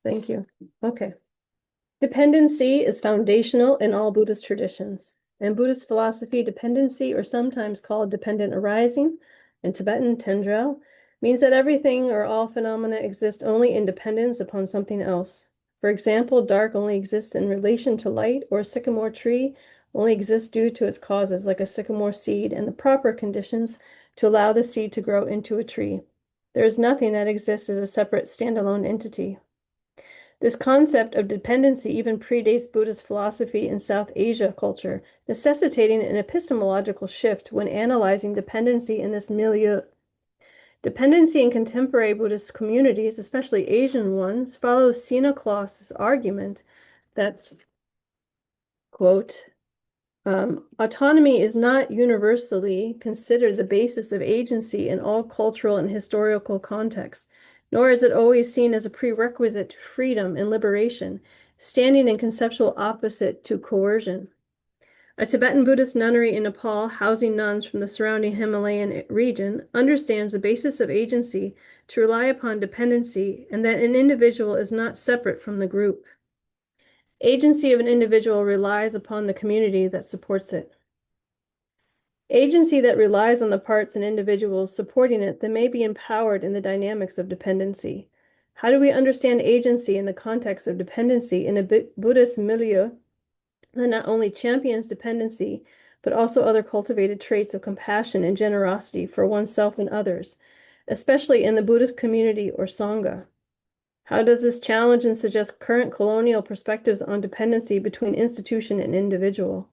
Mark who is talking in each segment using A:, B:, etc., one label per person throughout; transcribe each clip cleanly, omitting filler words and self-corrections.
A: Thank you. Okay. Dependency is foundational in all Buddhist traditions. In Buddhist philosophy, dependency, or sometimes called dependent arising, in Tibetan Tendrel, means that everything or all phenomena exist only in dependence upon something else. For example, dark only exists in relation to light, or a sycamore tree only exists due to its causes, like a sycamore seed, and the proper conditions to allow the seed to grow into a tree. There is nothing that exists as a separate standalone entity. This concept of dependency even predates Buddhist philosophy in South Asia culture, necessitating an epistemological shift when analyzing dependency in this milieu. Dependency in contemporary Buddhist communities, especially Asian ones, follows Sina Kloss's argument that, quote, autonomy is not universally considered the basis of agency in all cultural and historical contexts, nor is it always seen as a prerequisite to freedom and liberation, standing in conceptual opposite to coercion. A Tibetan Buddhist nunnery in Nepal, housing nuns from the surrounding Himalayan region, understands the basis of agency to rely upon dependency and that an individual is not separate from the group. Agency of an individual relies upon the community that supports it. Agency that relies on the parts and individuals supporting it that may be empowered in the dynamics of dependency. How do we understand agency in the context of dependency in a Buddhist milieu that not only champions dependency, but also other cultivated traits of compassion and generosity for oneself and others, especially in the Buddhist community or saṅgha? How does this challenge and suggest current colonial perspectives on dependency between institution and individual?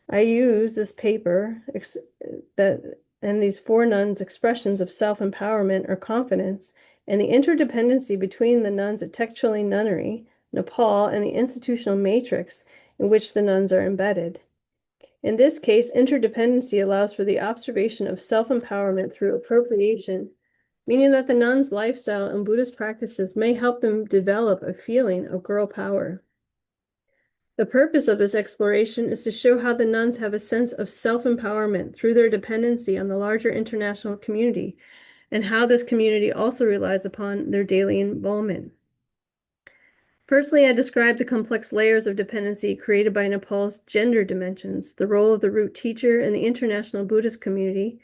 A: I use this paper and these four nuns' expressions of self-empowerment or confidence and the interdependency between the nuns at Tekcholing Nunnery, Nepal, and the institutional matrix in which the nuns are embedded. In this case, interdependency allows for the observation of self-empowerment through appropriation, meaning that the nuns' lifestyle and Buddhist practices may help them develop a feeling of girl power. The purpose of this exploration is to show how the nuns have a sense of self-empowerment through their dependency on the larger international community, and how this community also relies upon their daily involvement. Firstly, I described the complex layers of dependency created by Nepal's gender dimensions, the role of the root teacher, and the international Buddhist community,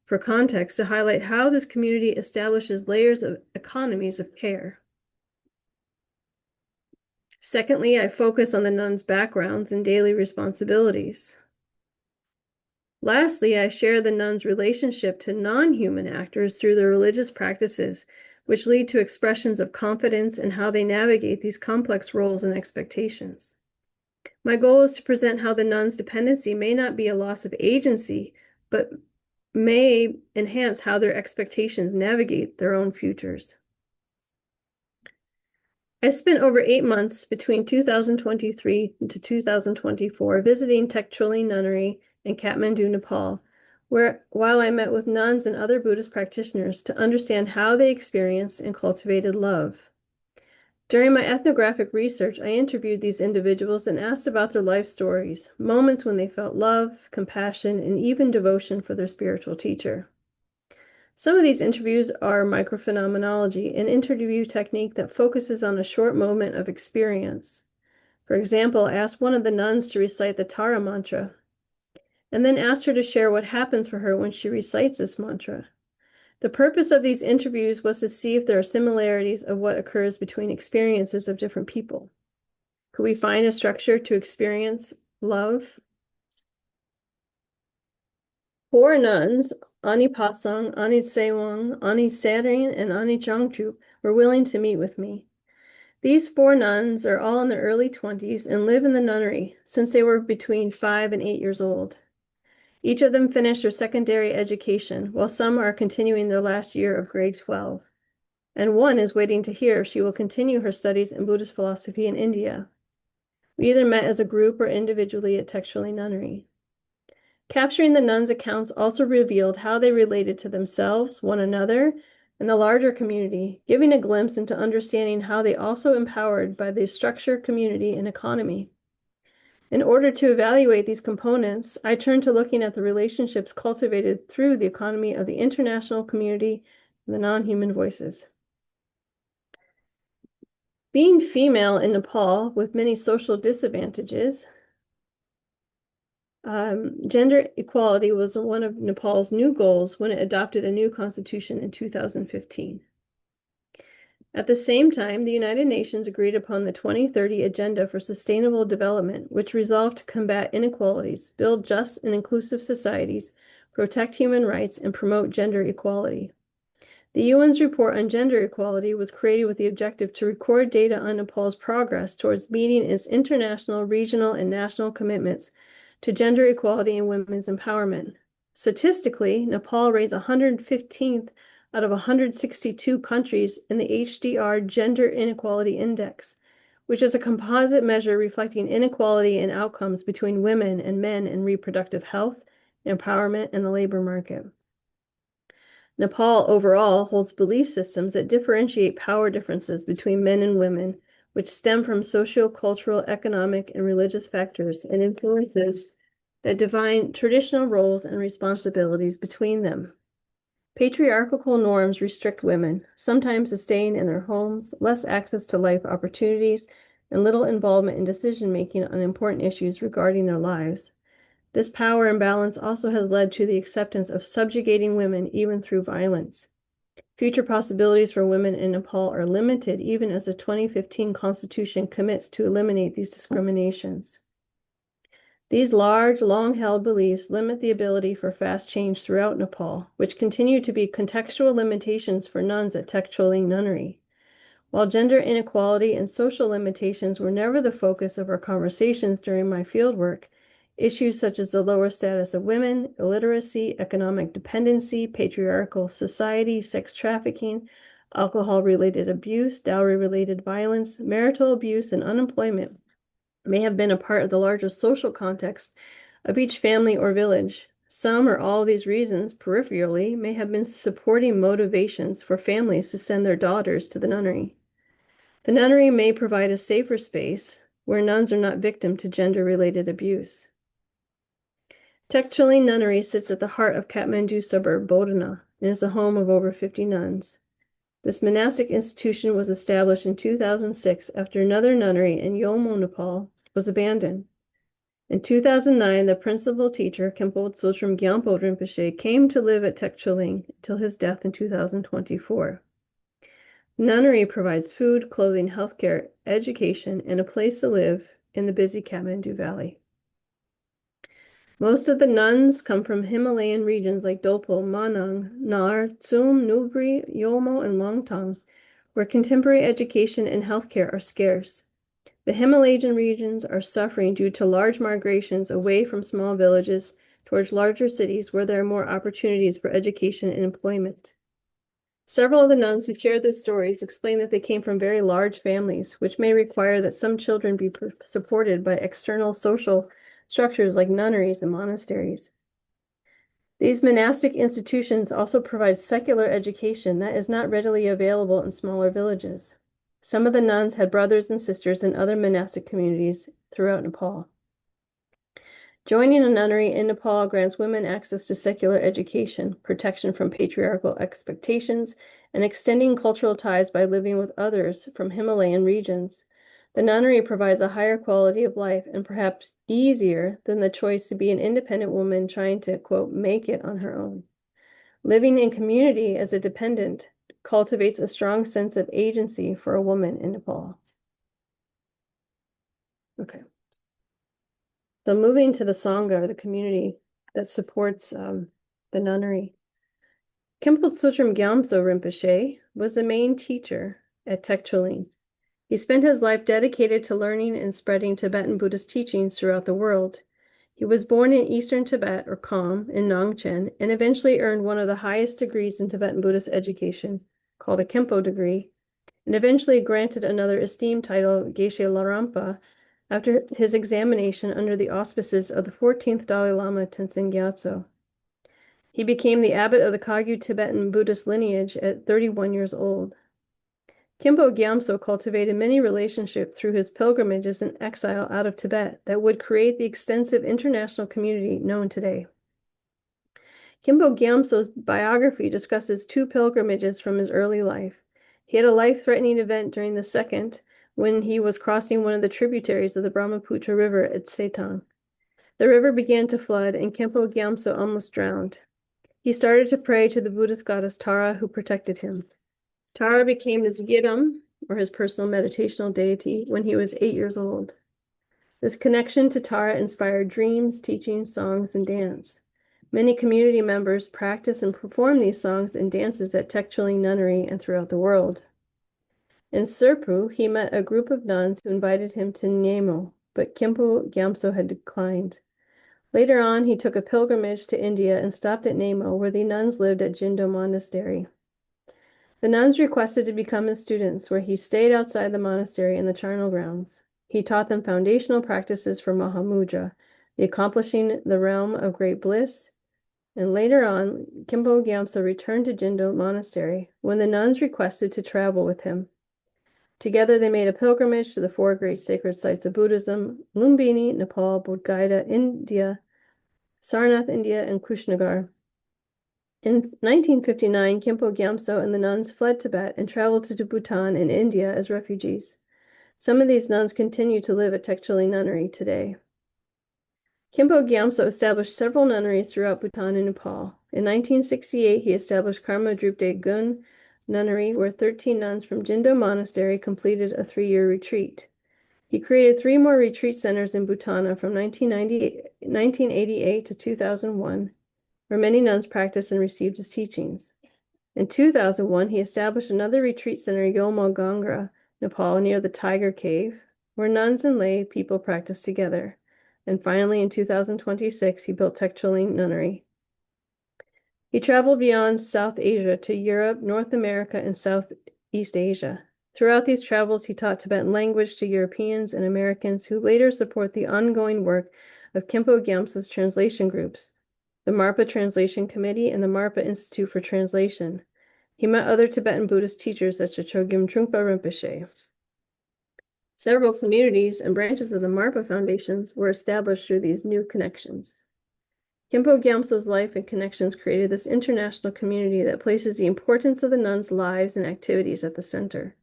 A: for context, to highlight how this community establishes layers of economies of care. Secondly, I focus on the nuns' backgrounds and daily responsibilities. Lastly, I share the nuns' relationship to non-human actors through their religious practices, which lead to expressions of confidence and how they navigate these complex roles and expectations. My goal is to present how the nuns' dependency may not be a loss of agency, but may enhance how their expectations navigate their own futures. I spent over 8 months between 2023 to 2024 visiting Tekcholing Nunnery in Kathmandu, Nepal, while I met with nuns and other Buddhist practitioners to understand how they experienced and cultivated love. During my ethnographic research, I interviewed these individuals and asked about their life stories, moments when they felt love, compassion, and even devotion for their spiritual teacher. Some of these interviews are microphenomenology, an interview technique that focuses on a short moment of experience. For example, I asked one of the nuns to recite the Tara mantra, and then asked her to share what happens for her when she recites this mantra. The purpose of these interviews was to see if there are similarities of what occurs between experiences of different people. Could we find a structure to experience love? 4 nuns, Ani Pasang, Ani Sewang, Ani Sering, and Ani Changchu, were willing to meet with me. These 4 nuns are all in their early 20s and live in the nunnery since they were between 5 and 8 years old. Each of them finished their secondary education, while some are continuing their last year of grade 12. And one is waiting to hear if she will continue her studies in Buddhist philosophy in India. We either met as a group or individually at Tekcholing Nunnery. Capturing the nuns' accounts also revealed how they related to themselves, one another, and the larger community, giving a glimpse into understanding how they also empowered by the structure, community, and economy. In order to evaluate these components, I turned to looking at the relationships cultivated through the economy of the international community and the non-human voices. Being female in Nepal with many social disadvantages, gender equality was one of Nepal's new goals when it adopted a new constitution in 2015. At the same time, the United Nations agreed upon the 2030 Agenda for Sustainable Development, which resolved to combat inequalities, build just and inclusive societies, protect human rights, and promote gender equality. The UN's report on gender equality was created with the objective to record data on Nepal's progress towards meeting its international, regional, and national commitments to gender equality and women's empowerment. Statistically, Nepal ranks 115th out of 162 countries in the HDR Gender Inequality Index, which is a composite measure reflecting inequality in outcomes between women and men in reproductive health, empowerment, and the labor market. Nepal overall holds belief systems that differentiate power differences between men and women, which stem from socio-cultural, economic, and religious factors and influences that define traditional roles and responsibilities between them. Patriarchal norms restrict women, sometimes staying in their homes, less access to life opportunities, and little involvement in decision-making on important issues regarding their lives. This power imbalance also has led to the acceptance of subjugating women even through violence. Future possibilities for women in Nepal are limited, even as the 2015 Constitution commits to eliminate these discriminations. These large, long-held beliefs limit the ability for fast change throughout Nepal, which continue to be contextual limitations for nuns at Tekcholing Nunnery. While gender inequality and social limitations were never the focus of our conversations during my fieldwork, issues such as the lower status of women, illiteracy, economic dependency, patriarchal society, sex trafficking, alcohol-related abuse, dowry-related violence, marital abuse, and unemployment may have been a part of the larger social context of each family or village. Some or all of these reasons, peripherally, may have been supporting motivations for families to send their daughters to the nunnery. The nunnery may provide a safer space where nuns are not victim to gender-related abuse. Tekcholing Nunnery sits at the heart of Kathmandu suburb Bodhana and is the home of over 50 nuns. This monastic institution was established in 2006 after another nunnery in Yolmo, Nepal, was abandoned. In 2009, the principal teacher, Khenpo Tsultrim Gyampo Rimpoche, came to live at Tekcholing until his death in 2024. The nunnery provides food, clothing, healthcare, education, and a place to live in the busy Kathmandu Valley. Most of the nuns come from Himalayan regions like Dopal, Manang, Nar, Tsum, Nubri, Yolmo, and Longtang, where contemporary education and healthcare are scarce. The Himalayan regions are suffering due to large migrations away from small villages towards larger cities where there are more opportunities for education and employment. Several of the nuns who shared their stories explain that they came from very large families, which may require that some children be supported by external social structures like nunneries and monasteries. These monastic institutions also provide secular education that is not readily available in smaller villages. Some of the nuns had brothers and sisters in other monastic communities throughout Nepal. Joining a nunnery in Nepal grants women access to secular education, protection from patriarchal expectations, and extending cultural ties by living with others from Himalayan regions. The nunnery provides a higher quality of life and perhaps easier than the choice to be an independent woman trying to, quote, make it on her own. Living in community as a dependent cultivates a strong sense of agency for a woman in Nepal. Okay. So moving to the saṅgha, or the community that supports the nunnery. Khenpo Tsultrim Gyatso Rinpoche was the main teacher at Tekcholing. He spent his life dedicated to learning and spreading Tibetan Buddhist teachings throughout the world. He was born in Eastern Tibet, or Kham, in Longchen, and eventually earned one of the highest degrees in Tibetan Buddhist education, called a Khenpo degree, and eventually granted another esteemed title, Geshe Larampa, after his examination under the auspices of the 14th Dalai Lama Tenzin Gyatso. He became the abbot of the Kagyu Tibetan Buddhist lineage at 31 years old. Khenpo Gyatso cultivated many relationships through his pilgrimages and exile out of Tibet that would create the extensive international community known today. Khenpo Gyatso's biography discusses two pilgrimages from his early life. He had a life-threatening event during the second when he was crossing one of the tributaries of the Brahmaputra River at Setang. The river began to flood, and Khenpo Gyatso almost drowned. He started to pray to the Buddhist goddess Tara, who protected him. Tara became his Gidam, or his personal meditational deity, when he was 8 years old. This connection to Tara inspired dreams, teachings, songs, and dance. Many community members practice and perform these songs and dances at Tekcholing Nunnery and throughout the world. In Serpu, he met a group of nuns who invited him to Nyemo, but Khenpo Gyatso had declined. Later on, he took a pilgrimage to India and stopped at Nyemo, where the nuns lived at Jindo Monastery. The nuns requested to become his students, where he stayed outside the monastery in the charnel grounds. He taught them foundational practices for Mahamudra, the accomplishing the realm of great bliss. And later on, Khenpo Gyatso returned to Jindo Monastery when the nuns requested to travel with him. Together, they made a pilgrimage to the 4 great sacred sites of Buddhism: Lumbini, Nepal, Bodh Gaya, India, Sarnath, India, and Kushnagar. In 1959, Khenpo Gyatso and the nuns fled Tibet and traveled to Bhutan and India as refugees. Some of these nuns continue to live at Tekcholing Nunnery today. Khenpo Gyatso established several nunneries throughout Bhutan and Nepal. In 1968, he established Karma Drupde Gun Nunnery, where 13 nuns from Jindo Monastery completed a 3-year retreat. He created 3 more retreat centers in Bhutan from 1988 to 2001, where many nuns practiced and received his teachings. In 2001, he established another retreat center, Yolmo Gangra, Nepal, near the Tiger Cave, where nuns and lay people practiced together. And finally, in 2026, he built Tekcholing Nunnery. He traveled beyond South Asia to Europe, North America, and Southeast Asia. Throughout these travels, he taught Tibetan language to Europeans and Americans who later support the ongoing work of Khenpo Gyatso's translation groups, the Marpa Translation Committee and the Marpa Institute for Translation. He met other Tibetan Buddhist teachers such as Chogyam Trungpa Rinpoche. Several communities and branches of the Marpa Foundation were established through these new connections. Khenpo Gyatso's life and connections created this international community that places the importance of the nuns' lives and activities at the center.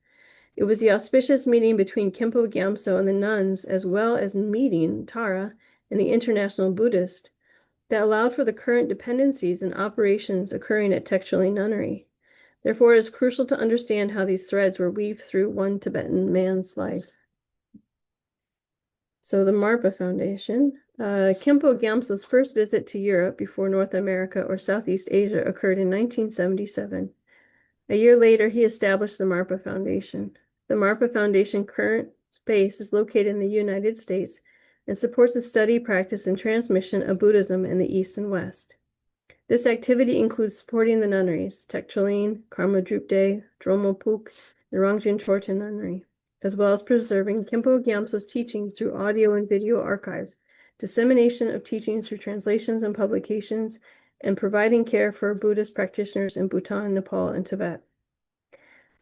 A: It was the auspicious meeting between Khenpo Gyatso and the nuns, as well as meeting Tara and the international Buddhist, that allowed for the current dependencies and operations occurring at Tekcholing Nunnery. Therefore, it is crucial to understand how these threads were weaved through one Tibetan man's life. So the Marpa Foundation. Khenpo Gyatso's first visit to Europe before North America or Southeast Asia occurred in 1977. A year later, he established the Marpa Foundation. The Marpa Foundation current space is located in the United States and supports the study, practice, and transmission of Buddhism in the East and West. This activity includes supporting the nunneries, Tekcholing, Karma Drupde, Dromopuk, and Rongchen Rabjam Nunnery, as well as preserving Khenpo Gyatso's teachings through audio and video archives, dissemination of teachings through translations and publications, and providing care for Buddhist practitioners in Bhutan, Nepal, and Tibet.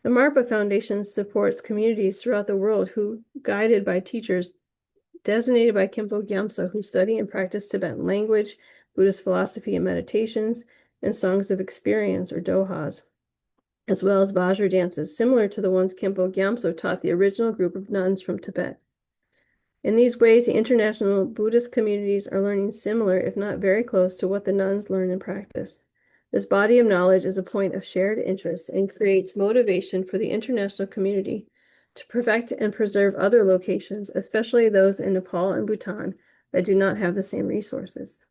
A: The Marpa Foundation supports communities throughout the world who, guided by teachers designated by Khenpo Gyatso, who study and practice Tibetan language, Buddhist philosophy and meditations, and songs of experience, or dohas, as well as Vajra dances, similar to the ones Khenpo Gyatso taught the original group of nuns from Tibet. In these ways, the international Buddhist communities are learning similar, if not very close, to what the nuns learn and practice. This body of knowledge is a point of shared interest and creates motivation for the international community to perfect and preserve other locations, especially those in Nepal and Bhutan that do not have the same resources.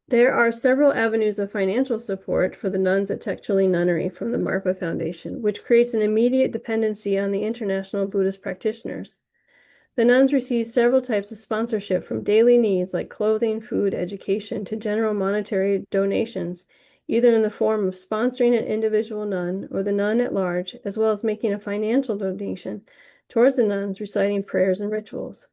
A: There are several avenues of financial support for the nuns at Tekcholing Nunnery from the Marpa Foundation, which creates an immediate dependency on the international Buddhist practitioners. The nuns receive several types of sponsorship, from daily needs like clothing, food, education, to general monetary donations, either in the form of sponsoring an individual nun or the nun at large, as well as making a financial donation towards the nuns reciting prayers and rituals.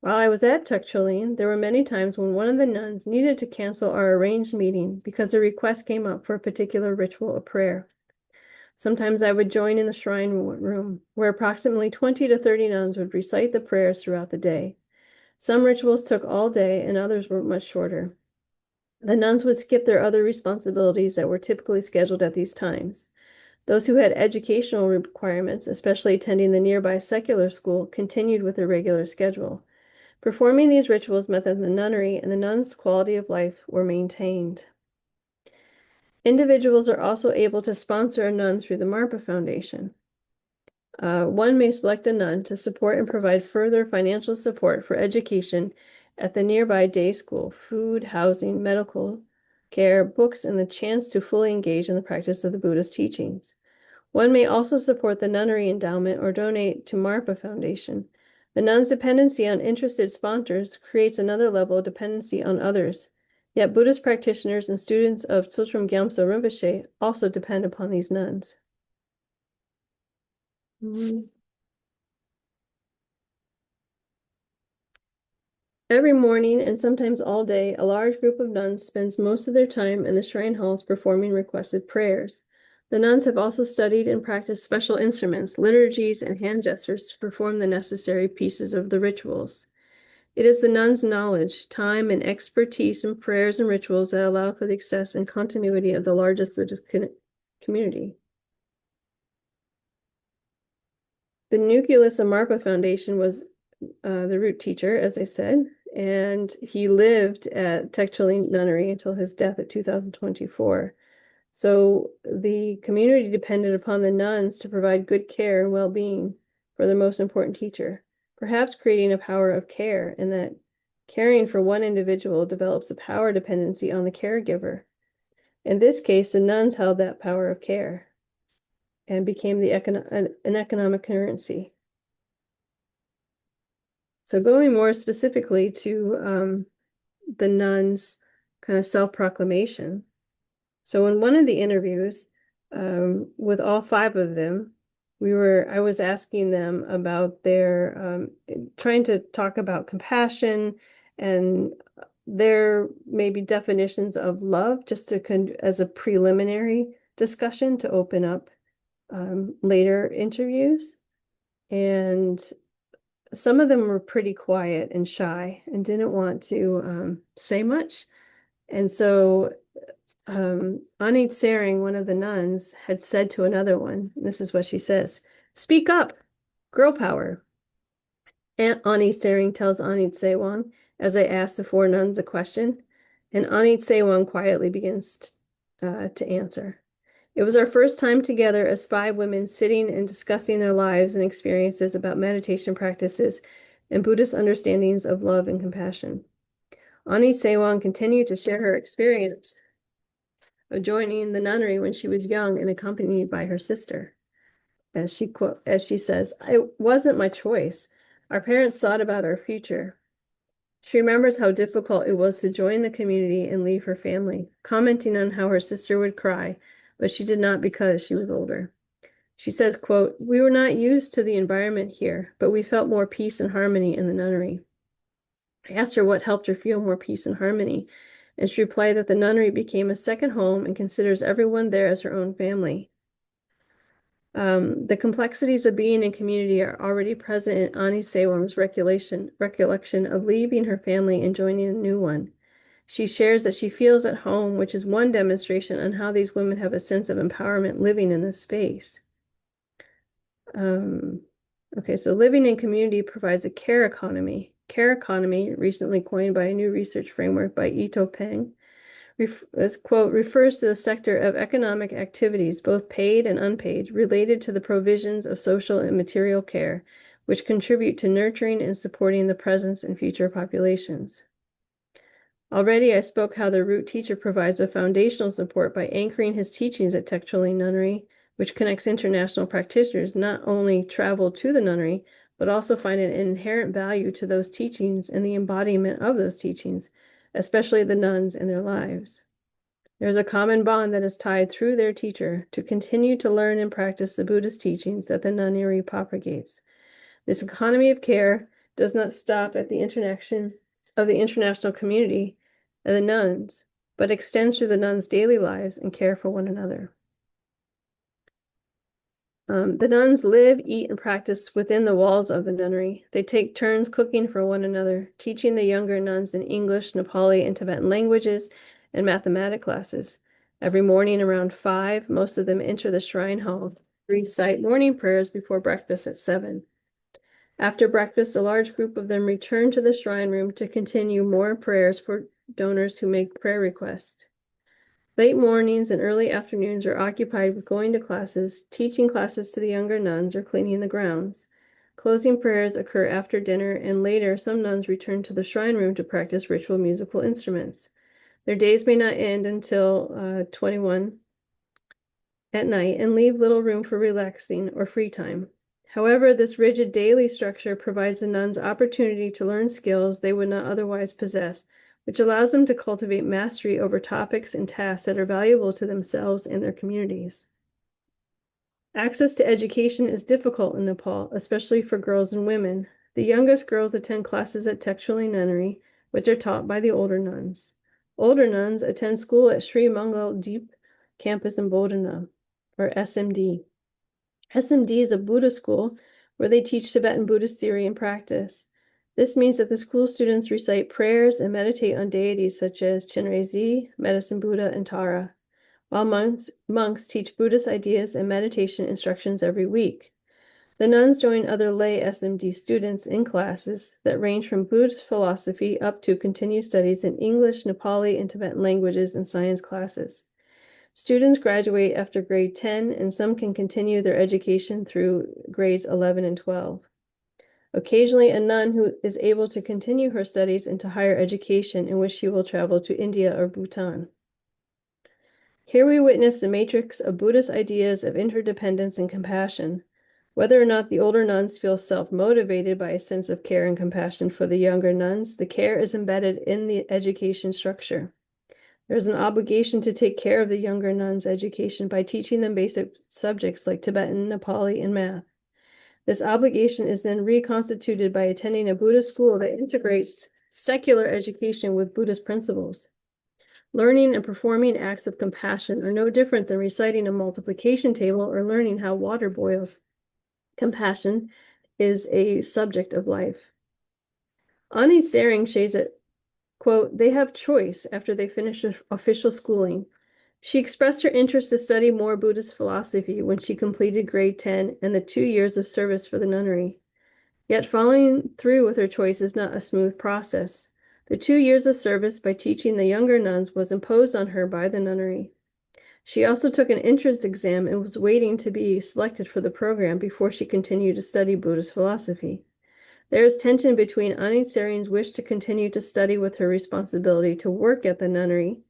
A: While I was at Tekcholing, there were many times when one of the nuns needed to cancel our arranged meeting because a request came up for a particular ritual or prayer. Sometimes I would join in the shrine room, where approximately 20 to 30 nuns would recite the prayers throughout the day. Some rituals took all day, and others were much shorter. The nuns would skip their other responsibilities that were typically scheduled at these times. Those who had educational requirements, especially attending the nearby secular school, continued with their regular schedule. Performing these rituals meant that the nunnery and the nuns' quality of life were maintained. Individuals are also able to sponsor a nun through the Marpa Foundation. One may select a nun to support and provide further financial support for education at the nearby day school, food, housing, medical care, books, and the chance to fully engage in the practice of the Buddhist teachings. One may also support the nunnery endowment or donate to Marpa Foundation. The nun's dependency on interested sponsors creates another level of dependency on others. Yet Buddhist practitioners and students of Tsultrim Gyatso Rimpoche also depend upon these nuns. Every morning and sometimes all day, a large group of nuns spends most of their time in the shrine halls performing requested prayers. The nuns have also studied and practiced special instruments, liturgies, and hand gestures to perform the necessary pieces of the rituals. It is the nuns' knowledge, time, and expertise in prayers and rituals that allow for the success and continuity of the largest Buddhist community. The nucleus of Marpa Foundation was the root teacher, as I said, and he lived at Tekcholing Nunnery until his death in 2024. So the community depended upon the nuns to provide good care and well-being for their most important teacher, perhaps creating a power of care in that caring for one individual develops a power dependency on the caregiver. In this case, the nuns held that power of care and became an economic currency. So going more specifically to the nuns' kind of self-proclamation. So in one of the interviews with all 5 of them, I was asking them about their trying to talk about compassion and their maybe definitions of love, just to as a preliminary discussion to open up later interviews. And some of them were pretty quiet and shy and didn't want to say much. And so Anit Sering, one of the nuns, had said to another one, this is what she says, "Speak up, girl power." Aunt Anit Sering tells Anit Sewang, as I ask the 4 nuns a question, and Anit Sewang quietly begins to answer. "It was our first time together as 5 women sitting and discussing their lives and experiences about meditation practices and Buddhist understandings of love and compassion." Ani Sewang continued to share her experience of joining the nunnery when she was young and accompanied by her sister. As she says, "It wasn't my choice. Our parents thought about our future." She remembers how difficult it was to join the community and leave her family, commenting on how her sister would cry, but she did not because she was older. She says, quote, "We were not used to the environment here, but we felt more peace and harmony in the nunnery." I asked her what helped her feel more peace and harmony, and she replied that the nunnery became a second home and considers everyone there as her own family. The complexities of being in community are already present in Ani Sewang's recollection of leaving her family and joining a new one. She shares that she feels at home, which is one demonstration on how these women have a sense of empowerment living in this space. Okay, so living in community provides a care economy. Care economy, recently coined by a new research framework by Ito Peng, quote, refers to the sector of economic activities, both paid and unpaid, related to the provisions of social and material care, which contribute to nurturing and supporting the present and future populations. Already I spoke how the root teacher provides a foundational support by anchoring his teachings at Tekcholing Nunnery, which connects international practitioners not only travel to the nunnery, but also find an inherent value to those teachings and the embodiment of those teachings, especially the nuns in their lives. There's a common bond that is tied through their teacher to continue to learn and practice the Buddhist teachings that the nunnery propagates. This economy of care does not stop at the interaction of the international community and the nuns, but extends through the nuns' daily lives and care for one another. The nuns live, eat, and practice within the walls of the nunnery. They take turns cooking for one another, teaching the younger nuns in English, Nepali, and Tibetan languages and mathematics classes. Every morning around 5, most of them enter the shrine hall to recite morning prayers before breakfast at 7. After breakfast, a large group of them return to the shrine room to continue more prayers for donors who make prayer requests. Late mornings and early afternoons are occupied with going to classes, teaching classes to the younger nuns, or cleaning the grounds. Closing prayers occur after dinner, and later some nuns return to the shrine room to practice ritual musical instruments. Their days may not end until 21 at night and leave little room for relaxing or free time. However, this rigid daily structure provides the nuns opportunity to learn skills they would not otherwise possess, which allows them to cultivate mastery over topics and tasks that are valuable to themselves and their communities. Access to education is difficult in Nepal, especially for girls and women. The youngest girls attend classes at Tekcholing Nunnery, which are taught by the older nuns. Older nuns attend school at Sri Mangal Deep campus in Bodhana, or SMD. SMD is a Buddhist school where they teach Tibetan Buddhist theory and practice. This means that the school students recite prayers and meditate on deities such as Chenrezig, Medicine Buddha, and Tara, while monks teach Buddhist ideas and meditation instructions every week. The nuns join other lay SMD students in classes that range from Buddhist philosophy up to continued studies in English, Nepali, and Tibetan languages and science classes. Students graduate after grade 10, and some can continue their education through grades 11 and 12. Occasionally, a nun who is able to continue her studies into higher education in which she will travel to India or Bhutan. Here we witness the matrix of Buddhist ideas of interdependence and compassion. Whether or not the older nuns feel self-motivated by a sense of care and compassion for the younger nuns, the care is embedded in the education structure. There is an obligation to take care of the younger nuns' education by teaching them basic subjects like Tibetan, Nepali, and math. This obligation is then reconstituted by attending a Buddhist school that integrates secular education with Buddhist principles. Learning and performing acts of compassion are no different than reciting a multiplication table or learning how water boils. Compassion is a subject of life. Ani Tsering says that, quote, they have choice after they finish official schooling. She expressed her interest to study more Buddhist philosophy when she completed grade 10 and the 2 years of service for the nunnery. Yet following through with her choice is not a smooth process. The 2 years of service by teaching the younger nuns was imposed on her by the nunnery. She also took an entrance exam and was waiting to be selected for the program before she continued to study Buddhist philosophy. There is tension between Ani Tsering's wish to continue to study with her responsibility to work at the nunnery,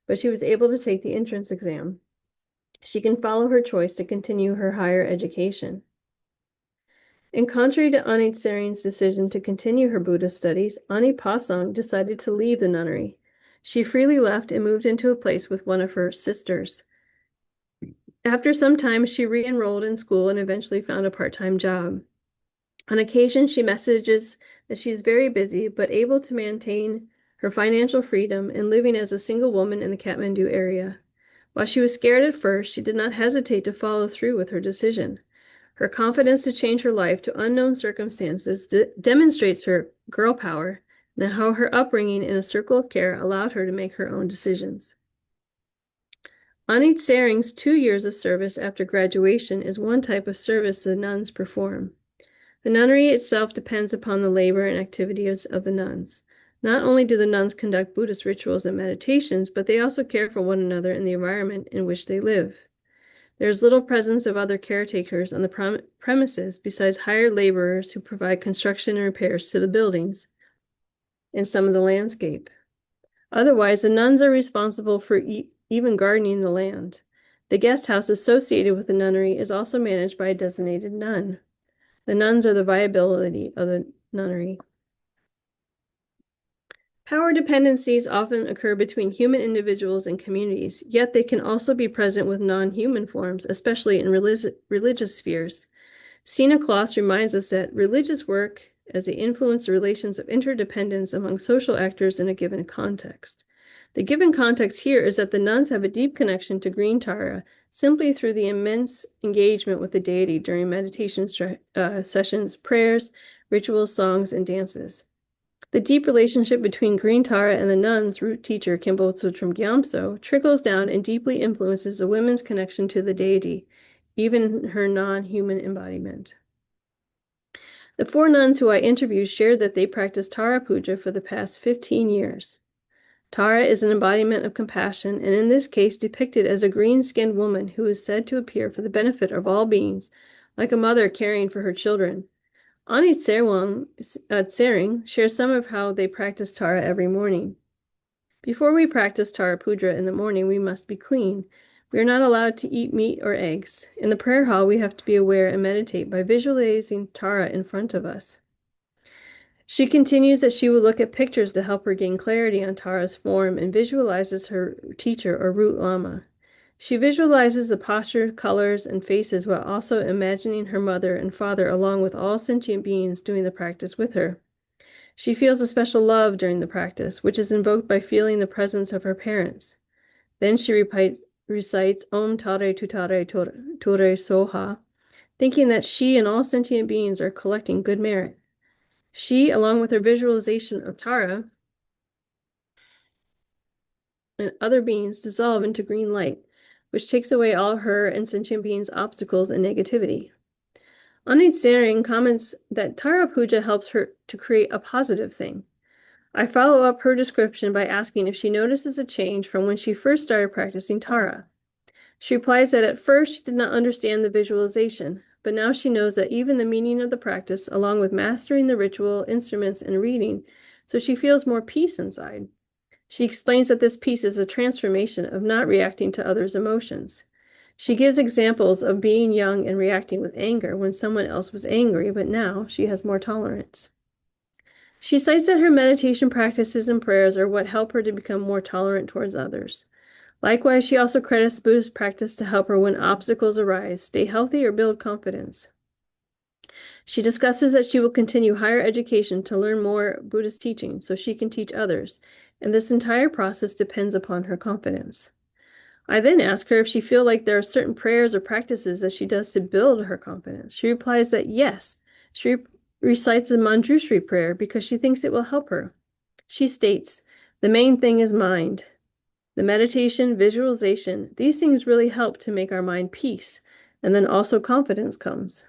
A: but she was able to take the entrance exam. She can follow her choice to continue her higher education. In contrary to Ani Tsering's decision to continue her Buddhist studies, Ani Pasang decided to leave the nunnery. She freely left and moved into a place with one of her sisters. After some time, she re-enrolled in school and eventually found a part-time job. On occasion, she messages that she is very busy, but able to maintain her financial freedom and living as a single woman in the Kathmandu area. While she was scared at first, she did not hesitate to follow through with her decision. Her confidence to change her life to unknown circumstances demonstrates her girl power and how her upbringing in a circle of care allowed her to make her own decisions. Ani Tsering's 2 years of service after graduation is one type of service the nuns perform. The nunnery itself depends upon the labor and activities of the nuns. Not only do the nuns conduct Buddhist rituals and meditations, but they also care for one another in the environment in which they live. There is little presence of other caretakers on the premises besides hired laborers who provide construction and repairs to the buildings and some of the landscape. Otherwise, the nuns are responsible for even gardening the land. The guest house associated with the nunnery is also managed by a designated nun. The nuns are the viability of the nunnery. Power dependencies often occur between human individuals and communities, yet they can also be present with non-human forms, especially in religious spheres. Sina Kloss reminds us that religious work as they influence the relations of interdependence among social actors in a given context. The given context here is that the nuns have a deep connection to Green Tara simply through the immense engagement with the deity during meditation sessions, prayers, rituals, songs, and dances. The deep relationship between Green Tara and the nuns' root teacher, Khenpo Tsultrim Gyatso, trickles down and deeply influences the women's connection to the deity, even her non-human embodiment. The 4 nuns who I interviewed shared that they practiced Tara Puja for the past 15 years. Tara is an embodiment of compassion, and in this case depicted as a green-skinned woman who is said to appear for the benefit of all beings, like a mother caring for her children. Ani Tsering shares some of how they practice Tara every morning. Before we practice Tara Puja in the morning, we must be clean. We are not allowed to eat meat or eggs. In the prayer hall, we have to be aware and meditate by visualizing Tara in front of us. She continues that she will look at pictures to help her gain clarity on Tara's form and visualizes her teacher or root lama. She visualizes the posture, colors, and faces while also imagining her mother and father along with all sentient beings doing the practice with her. She feels a special love during the practice, which is invoked by feeling the presence of her parents. Then she recites Om Tare Tutare Tore Soha, thinking that she and all sentient beings are collecting good merit. She, along with her visualization of Tara and other beings, dissolve into green light, which takes away all her and sentient beings' obstacles and negativity. Anit Sering comments that Tara Puja helps her to create a positive thing. I follow up her description by asking if she notices a change from when she first started practicing Tara. She replies that at first she did not understand the visualization, but now she knows that even the meaning of the practice, along with mastering the ritual, instruments, and reading, so she feels more peace inside. She explains that this peace is a transformation of not reacting to others' emotions. She gives examples of being young and reacting with anger when someone else was angry, but now she has more tolerance. She cites that her meditation practices and prayers are what help her to become more tolerant towards others. Likewise, she also credits Buddhist practice to help her when obstacles arise, stay healthy, or build confidence. She discusses that she will continue higher education to learn more Buddhist teaching so she can teach others, and this entire process depends upon her confidence. I then ask her if she feels like there are certain prayers or practices that she does to build her confidence. She replies that yes, she recites a Manjushri prayer because she thinks it will help her. She states, the main thing is mind. The meditation, visualization, these things really help to make our mind peace, and then also confidence comes.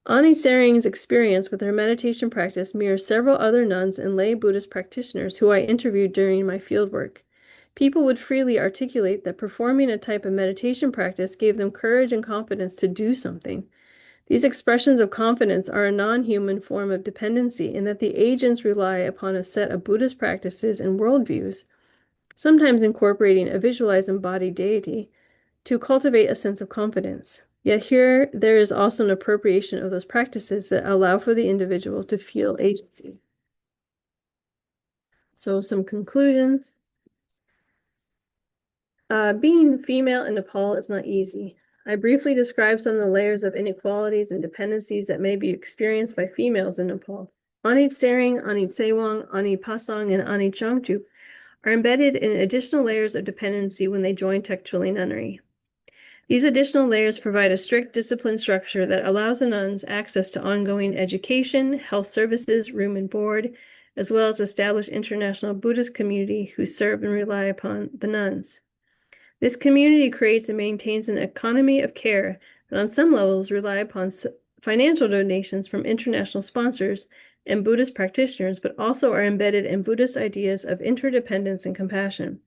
A: Ani Sering's experience with her meditation practice mirrors several other nuns and lay Buddhist practitioners who I interviewed during my fieldwork. People would freely articulate that performing a type of meditation practice gave them courage and confidence to do something. These expressions of confidence are a non-human form of dependency in that the agents rely upon a set of Buddhist practices and worldviews, sometimes incorporating a visualized embodied deity, to cultivate a sense of confidence. Yet here, there is also an appropriation of those practices that allow for the individual to feel agency. So some conclusions. Being female in Nepal is not easy. I briefly described some of the layers of inequalities and dependencies that may be experienced by females in Nepal. Anit Sering, Anit Sewang, Anit Pasang, and Anit Changchup are embedded in additional layers of dependency when they join Tekcholing Nunnery. These additional layers provide a strict discipline structure that allows the nuns access to ongoing education, health services, room and board, as well as established international Buddhist community who serve and rely upon the nuns. This community creates and maintains an economy of care that on some levels rely upon financial donations from international sponsors and Buddhist practitioners, but also are embedded in Buddhist ideas of interdependence and compassion.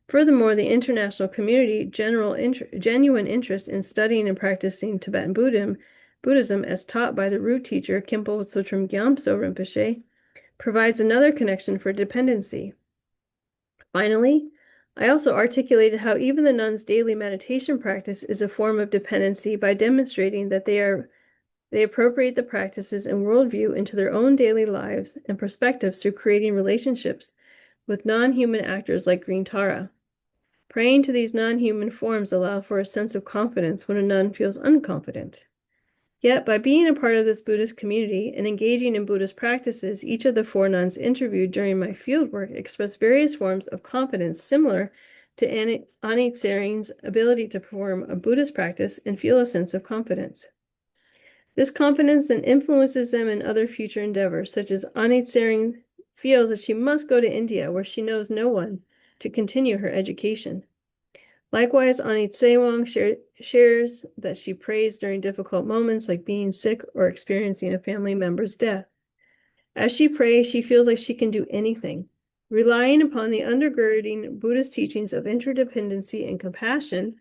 A: Furthermore, the international community genuine interest in studying and practicing Tibetan Buddhism as taught by the root teacher Khenpo Tsultrim Gyatso Rimpoche provides another connection for dependency. Finally, I also articulated how even the nuns' daily meditation practice is a form of dependency by demonstrating that they appropriate the practices and worldview into their own daily lives and perspectives through creating relationships with non-human actors like Green Tara. Praying to these non-human forms allow for a sense of confidence when a nun feels unconfident. Yet, by being a part of this Buddhist community and engaging in Buddhist practices, each of the 4 nuns interviewed during my fieldwork expressed various forms of confidence similar to Anit Sering's ability to perform a Buddhist practice and feel a sense of confidence. This confidence then influences them in other future endeavors, such as Anit Sering feels that she must go to India, where she knows no one, to continue her education. Likewise, Anit Sewang shares that she prays during difficult moments like being sick or experiencing a family member's death. As she prays, she feels like she can do anything. Relying upon the undergirding Buddhist teachings of interdependency and compassion,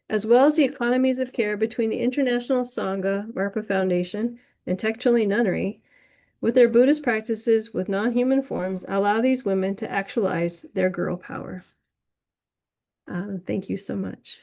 A: as well as the economies of care between the International Saṅgha Marpa Foundation and Tekcholing Nunnery, with their Buddhist practices with non-human forms, allow these women to actualize their girl power. Thank you so much.